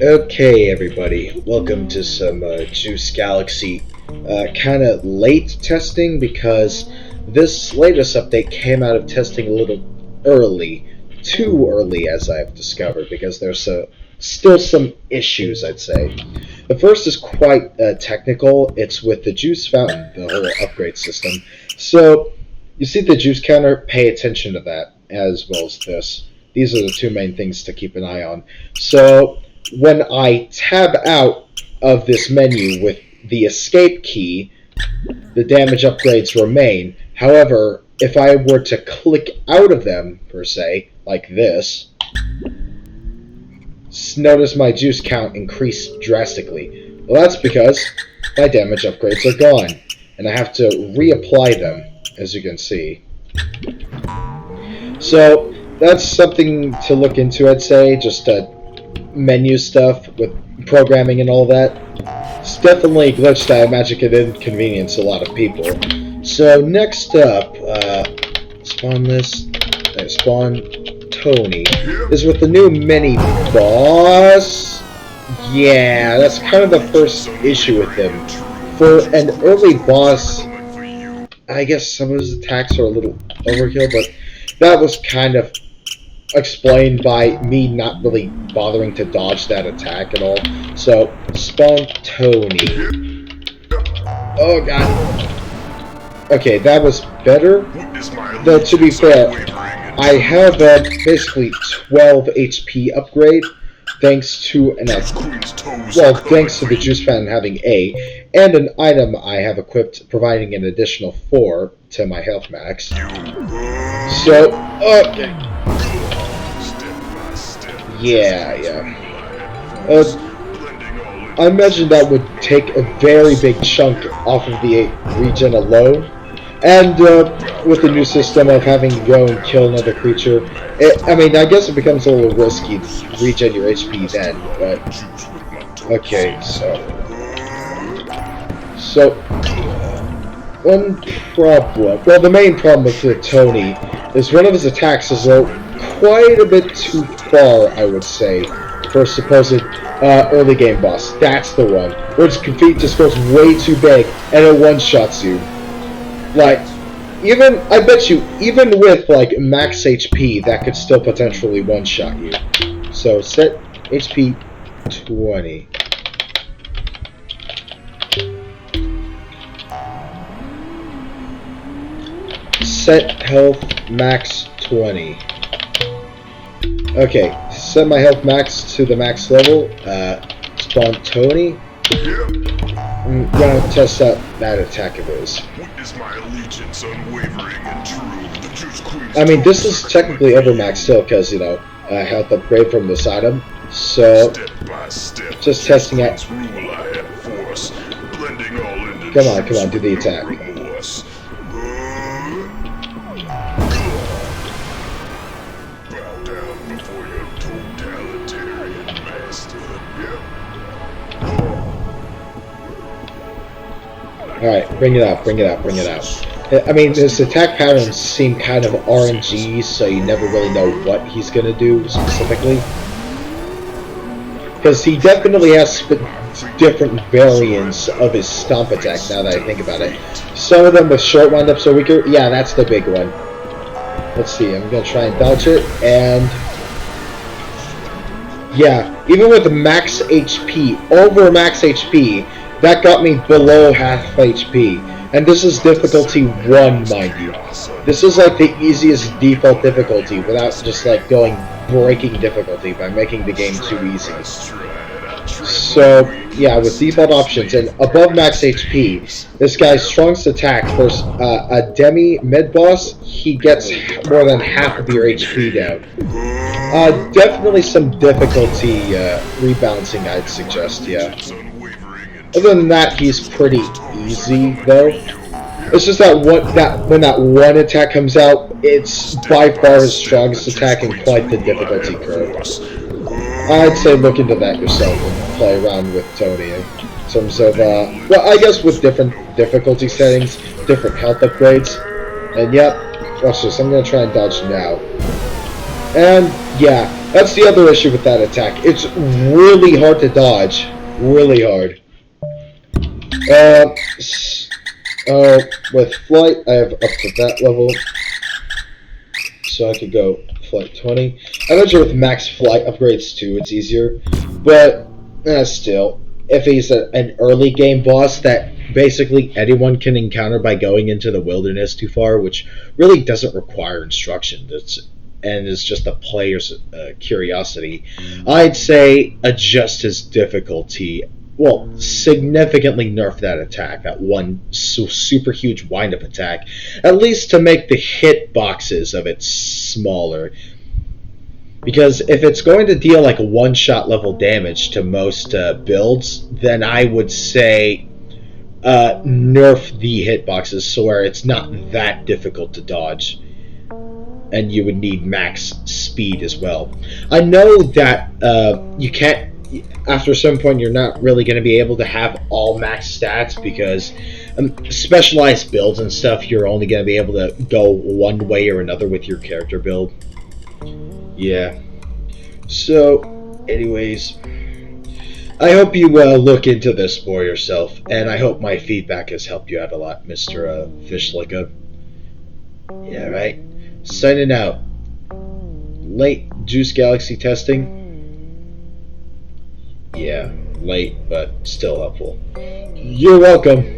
Okay, everybody, welcome to some Juice Galaxy. Kind of late testing because this latest update came out of testing a little early. Too early, as I've discovered, because there's still some issues, I'd say. The first is quite technical. It's with the juice fountain, the whole upgrade system. So, you see the juice counter? Pay attention to that, as well as this. These are the two main things to keep an eye on. So, when I tab out of this menu with the escape key, the damage upgrades remain. However, if I were to click out of them, per se, like this, notice my juice count increased drastically. Well, that's because my damage upgrades are gone, and I have to reapply them, as you can see. So, that's something to look into, I'd say, just menu stuff with programming and all that. It's definitely a glitch that I imagine could inconvenience a lot of people. So next up, spawn Tony is with the new Miniboss. Yeah, that's kind of the first issue with him. For an early boss, I guess some of his attacks are a little overkill, but that was kind of explained by me not really bothering to dodge that attack at all. So, spawn Tony. Oh god. Okay, that was better. Though, to be fair, I have basically 12 HP upgrade thanks to thanks to the juice fountain having A, and an item I have equipped providing an additional 4 to my health max. So, okay. Yeah. I imagine that would take a very big chunk off of the regen alone. And with the new system of having to go and kill another creature, I guess it becomes a little risky to regen your HP then, but... Okay, So, one problem... Well, the main problem with Tony is one of his attacks is quite a bit too far, I would say, for a supposed early game boss. That's the one. Where its feet just goes way too big and it one-shots you. Like, I bet you, even with, like, max HP, that could still potentially one-shot you. So, set HP 20. Set health max 20. Okay, set my health max to the max level. Spawn Tony. I'm gonna test out that attack of his. This is technically overmaxed still because, health upgrade from this item. So, just testing out. Come on, do the attack. Alright, bring it out. His attack patterns seem kind of RNG, so you never really know what he's gonna do specifically. Because he definitely has different variants of his stomp attack, now that I think about it. Some of them with short windups are weaker. Yeah, that's the big one. Let's see, I'm gonna try and dodge it, and... Yeah, even with max HP, over max HP, that got me below half HP. And this is difficulty 1, mind you. This is like the easiest default difficulty without just like breaking difficulty by making the game too easy. So, yeah, with default options and above max HP, this guy's strongest attack for a demi mid-boss, he gets more than half of your HP down. Definitely some difficulty rebalancing, I'd suggest, yeah. Other than that, he's pretty easy, though. It's just that when that one attack comes out, it's by far his strongest attack and quite the difficulty curve. I'd say look into that yourself and play around with Tony in terms of, well, I guess with different difficulty settings, different health upgrades. And yep, watch this, I'm gonna try and dodge now. And yeah, that's the other issue with that attack. It's really hard to dodge. Really hard. Uh, with flight, I have up to that level. So I could go flight 20. I'm not sure with max flight upgrades too, it's easier. But still, if he's an early game boss that basically anyone can encounter by going into the wilderness too far, which really doesn't require instruction. And is just the player's curiosity. I'd say adjust his difficulty. Well, significantly nerf that attack, that one super huge wind-up attack, at least to make the hit boxes of it smaller. Because if it's going to deal like a one-shot level damage to most builds, then I would say nerf the hitboxes so where it's not that difficult to dodge. And you would need max speed as well. I know that you can't, after some point, you're not really going to be able to have all max stats because specialized builds and stuff, you're only going to be able to go one way or another with your character build. Yeah. So, anyways, I hope you look into this for yourself, and I hope my feedback has helped you out a lot, Mr. Fishlicka. Yeah, right? Signing out. Late Juice Galaxy testing? Yeah, late, but still helpful. You're welcome.